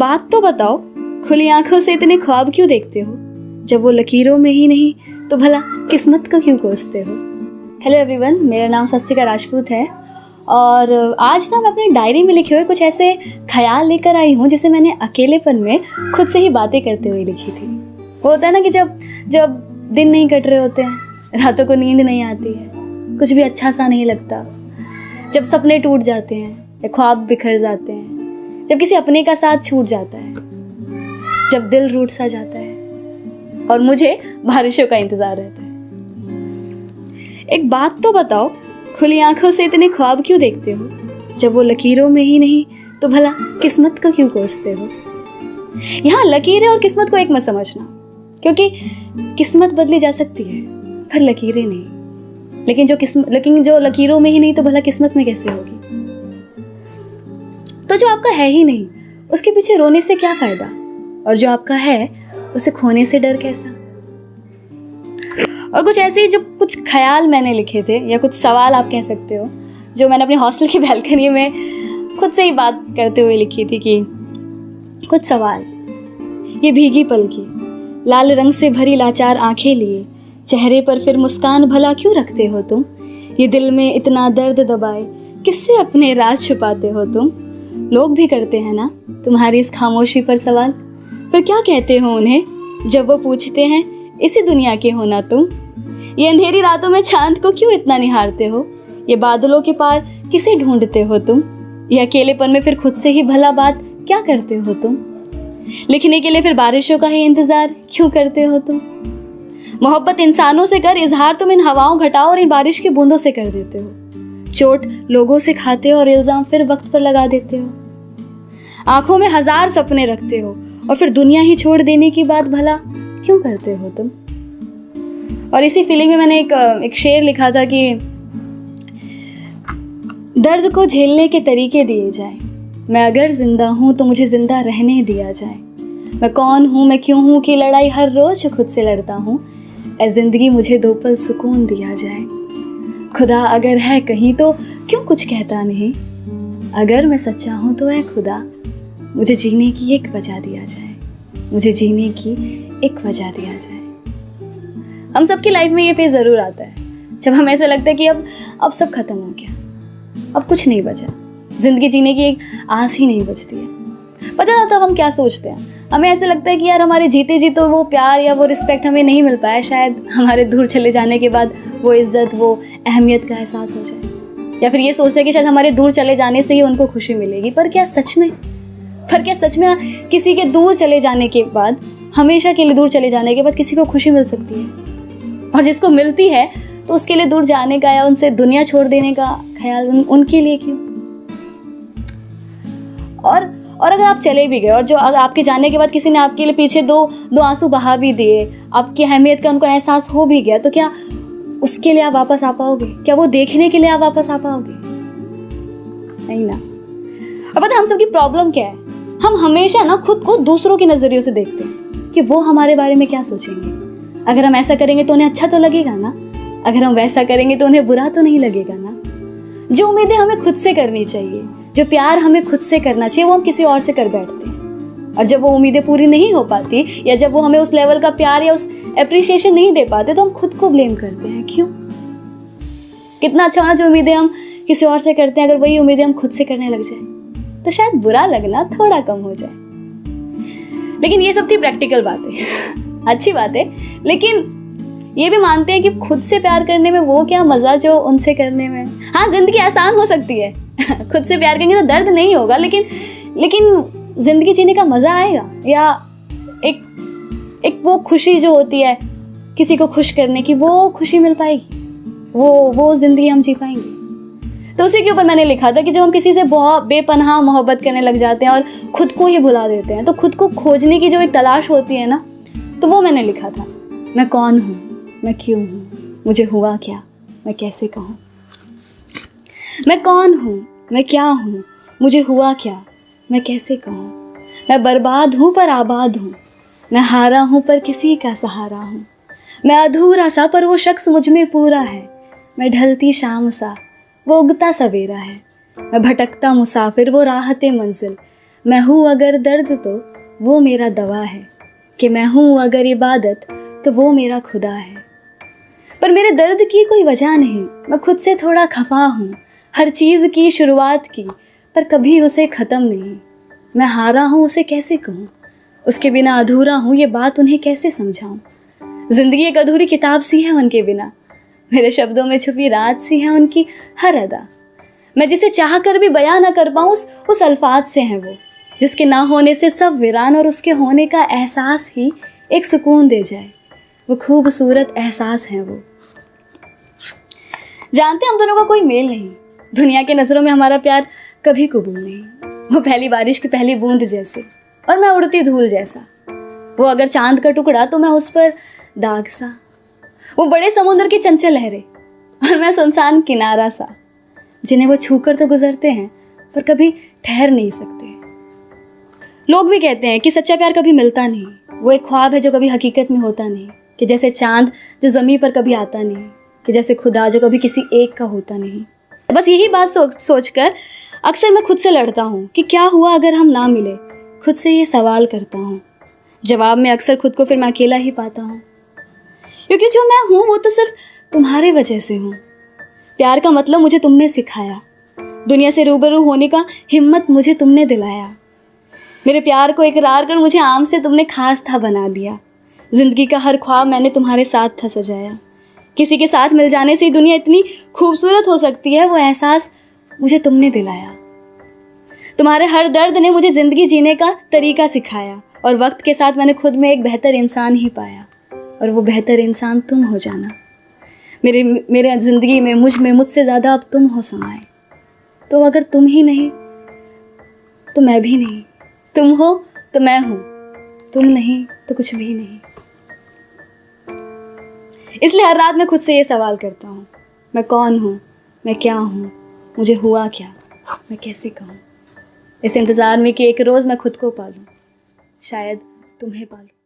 बात तो बताओ, खुली आंखों से इतने ख्वाब क्यों देखते हो? जब वो लकीरों में ही नहीं तो भला किस्मत को क्यों कोसते हो? हेलो एवरीवन, मेरा नाम सस्तिका राजपूत है और आज ना मैं अपनी डायरी में लिखे हुए कुछ ऐसे ख्याल लेकर आई हूँ जिसे मैंने अकेलेपन में खुद से ही बातें करते हुए लिखी थी। वो होता है ना कि जब दिन नहीं कट रहे होते हैं, रातों को नींद नहीं आती है, कुछ भी अच्छा सा नहीं लगता, जब सपने टूट जाते हैं या ख्वाब बिखर जाते हैं, जब किसी अपने का साथ छूट जाता है, जब दिल रूठ सा जाता है और मुझे बारिशों का इंतजार रहता है। एक बात तो बताओ, खुली आंखों से इतने ख्वाब क्यों देखते हो? जब वो लकीरों में ही नहीं तो भला किस्मत को क्यों कोसते हो? यहाँ लकीरें और किस्मत को एक मत समझना, क्योंकि किस्मत बदली जा सकती है पर लकीरें नहीं। लेकिन जो लकीरों में ही नहीं तो भला किस्मत में कैसे होगी? तो जो आपका है ही नहीं उसके पीछे रोने से क्या फायदा, और जो आपका है उसे खोने से डर कैसा? और कुछ ऐसे जो कुछ ख्याल मैंने लिखे थे या कुछ सवाल आप कह सकते हो, जो मैंने अपने हॉस्टल की बैल्कनी में खुद से ही बात करते हुए लिखी थी कि कुछ सवाल। ये भीगी पलकी, लाल रंग से भरी लाचार आंखें लिए, चेहरे पर फिर मुस्कान भला क्यों रखते हो तुम? ये दिल में इतना दर्द दबाए, किससे अपने राज छुपाते हो तुम? लोग भी करते हैं ना तुम्हारी इस खामोशी पर सवाल, पर क्या कहते हो उन्हें जब वो पूछते हैं इसी दुनिया के हो ना तुम? ये अंधेरी रातों में चांद को क्यों इतना निहारते हो? ये बादलों के पार किसे ढूंढते हो तुम? ये अकेलेपन में फिर खुद से ही भला बात क्या करते हो तुम? लिखने के लिए फिर बारिशों का ही इंतजार क्यों करते हो तुम? मोहब्बत इंसानों से कर इजहार तुम इन हवाओं घटाओ और इन बारिश की बूंदों से कर देते हो। चोट लोगों से खाते हो और इल्जाम फिर वक्त पर लगा देते हो। आंखों में हजार सपने रखते हो और फिर दुनिया ही छोड़ देने की बात भला क्यों करते हो तुम? और इसी फीलिंग में मैंने एक शेर लिखा था कि दर्द को झेलने के तरीके दिए जाए, मैं अगर जिंदा हूं तो मुझे जिंदा रहने दिया जाए। मैं कौन हूं, मैं क्यों हूं की लड़ाई हर रोज खुद से लड़ता हूं। ऐ जिंदगी मुझे दो पल सुकून दिया जाए। खुदा अगर है कहीं तो क्यों कुछ कहता नहीं? अगर मैं सच्चा हूं तो ऐ खुदा मुझे जीने की एक वजह दिया जाए, मुझे जीने की एक वजह दिया जाए। हम सबकी लाइफ में ये फेज जरूर आता है जब हमें ऐसा लगता है कि अब सब खत्म हो गया, अब कुछ नहीं बचा, जिंदगी जीने की एक आस ही नहीं बचती है। पता ना तो हम क्या सोचते हैं, हमें ऐसा लगता है कि यार हमारे जीते जी तो वो प्यार या वो रिस्पेक्ट हमें नहीं मिल पाया, शायद हमारे दूर चले जाने के बाद वो इज्जत, वो अहमियत का एहसास हो जाए। या फिर ये सोचते हैं कि शायद हमारे दूर चले जाने से ही उनको खुशी मिलेगी। पर क्या सच में किसी के दूर चले जाने के बाद, हमेशा के लिए दूर चले जाने के बाद किसी को खुशी मिल सकती है? और जिसको मिलती है तो उसके लिए दूर जाने का या उनसे दुनिया छोड़ देने का ख्याल उनके लिए क्यों? और अगर आप चले भी गए और जो आपके जाने के बाद किसी ने आपके लिए पीछे दो आंसू बहा भी दिए, आपकी अहमियत का उनको एहसास हो भी गया, तो क्या उसके लिए आप वापस आ पाओगे? क्या वो देखने के लिए आप वापस आ पाओगे? नहीं ना। अब पता हम सबकी प्रॉब्लम क्या है, हम हमेशा ना खुद को दूसरों के नजरियों से देखते हैं कि वो हमारे बारे में क्या सोचेंगे। अगर हम ऐसा करेंगे तो उन्हें अच्छा तो लगेगा ना, अगर हम वैसा करेंगे तो उन्हें बुरा तो नहीं लगेगा ना। जो उम्मीदें हमें खुद से करनी चाहिए, जो प्यार हमें खुद से करना चाहिए, वो हम किसी और से कर बैठते हैं। और जब वो उम्मीदें पूरी नहीं हो पाती या जब वो हमें उस लेवल का प्यार या उस एप्रिसिएशन नहीं दे पाते तो हम खुद को ब्लेम करते हैं। क्यों? कितना अच्छा होना जो उम्मीदें हम किसी और से करते हैं, अगर वही उम्मीदें हम खुद से करने लग जाए तो शायद बुरा लगना थोड़ा कम हो जाए। लेकिन ये सब थी प्रैक्टिकल बातें अच्छी बात है, लेकिन ये भी मानते हैं कि खुद से प्यार करने में वो क्या मजा जो उनसे करने में। हाँ, जिंदगी आसान हो सकती है खुद से प्यार करेंगे तो दर्द नहीं होगा, लेकिन जिंदगी जीने का मजा आएगा, या एक वो खुशी जो होती है किसी को खुश करने की, वो खुशी मिल पाएगी, वो जिंदगी हम जी पाएंगे? तो उसी के ऊपर मैंने लिखा था कि जब हम किसी से बहुत बेपनाह मोहब्बत करने लग जाते हैं और खुद को ही भुला देते हैं, तो खुद को खोजने की जो एक तलाश होती है ना, तो वो मैंने लिखा था। मैं कौन हूँ, मैं क्यों हूँ, मुझे हुआ क्या, मैं कैसे कहूँ? मैं कौन हूँ, मैं क्या हूँ, मुझे हुआ क्या, मैं कैसे कहूँ? मैं बर्बाद हूँ पर आबाद हूँ, मैं हारा हूँ पर किसी का सहारा हूँ। मैं अधूरा सा पर वो शख्स मुझ में पूरा है। मैं ढलती शाम सा, वो उगता सवेरा है। मैं भटकता मुसाफिर, वो राहते मंजिल। मैं हूँ अगर दर्द तो वो मेरा दवा है, कि मैं हूँ अगर इबादत तो वो मेरा खुदा है। पर मेरे दर्द की कोई वजह नहीं, मैं खुद से थोड़ा खफा हूँ। हर चीज़ की शुरुआत की पर कभी उसे ख़त्म नहीं। मैं हारा हूँ उसे कैसे कहूँ, उसके बिना अधूरा हूँ ये बात उन्हें कैसे समझाऊँ। ज़िंदगी एक अधूरी किताब सी है उनके बिना, मेरे शब्दों में छुपी रात सी है उनकी हर अदा। मैं जिसे चाह कर भी बयां ना कर पाऊँ उस अल्फाज से हैं वो, जिसके ना होने से सब वीरान और उसके होने का एहसास ही एक सुकून दे जाए। वो खूबसूरत एहसास है वो। जानते हम दोनों का कोई मेल नहीं, दुनिया की नज़रों में हमारा प्यार कभी कबूल नहीं। वो पहली बारिश की पहली बूंद जैसे और मैं उड़ती धूल जैसा। वो अगर चांद का टुकड़ा तो मैं उस पर दाग सा। वो बड़े समुद्र की चंचल लहरें और मैं सुनसान किनारा सा, जिन्हें वो छूकर तो गुजरते हैं पर कभी ठहर नहीं सकते। लोग भी कहते हैं कि सच्चा प्यार कभी मिलता नहीं, वो एक ख्वाब है जो कभी हकीकत में होता नहीं, कि जैसे चांद जो ज़मीन पर कभी आता नहीं, कि जैसे खुदा जो कभी किसी एक का होता नहीं। बस यही बात सोचकर अक्सर मैं खुद से लड़ता हूँ कि क्या हुआ अगर हम ना मिले। खुद से ये सवाल करता हूँ, जवाब में अक्सर खुद को फिर मैं अकेला ही पाता हूँ, क्योंकि जो मैं हूँ वो तो सिर्फ तुम्हारे वजह से हूँ। प्यार का मतलब मुझे तुमने सिखाया, दुनिया से रूबरू होने का हिम्मत मुझे तुमने दिलाया। मेरे प्यार को इकरार कर मुझे आम से तुमने खास था बना दिया। जिंदगी का हर ख्वाब मैंने तुम्हारे साथ था सजाया। किसी के साथ मिल जाने से ही दुनिया इतनी खूबसूरत हो सकती है, वो एहसास मुझे तुमने दिलाया। तुम्हारे हर दर्द ने मुझे जिंदगी जीने का तरीका सिखाया, और वक्त के साथ मैंने खुद में एक बेहतर इंसान ही पाया, और वो बेहतर इंसान तुम हो जाना। मेरे ज़िंदगी में मुझसे ज़्यादा अब तुम हो समाए। तो अगर तुम ही नहीं तो मैं भी नहीं, तुम हो तो मैं हूँ, तुम नहीं तो कुछ भी नहीं। इसलिए हर रात मैं खुद से ये सवाल करता हूँ, मैं कौन हूँ, मैं क्या हूँ, मुझे हुआ क्या, मैं कैसे कहूँ। इस इंतज़ार में कि एक रोज़ मैं खुद को पालूँ, शायद तुम्हें पालूँ।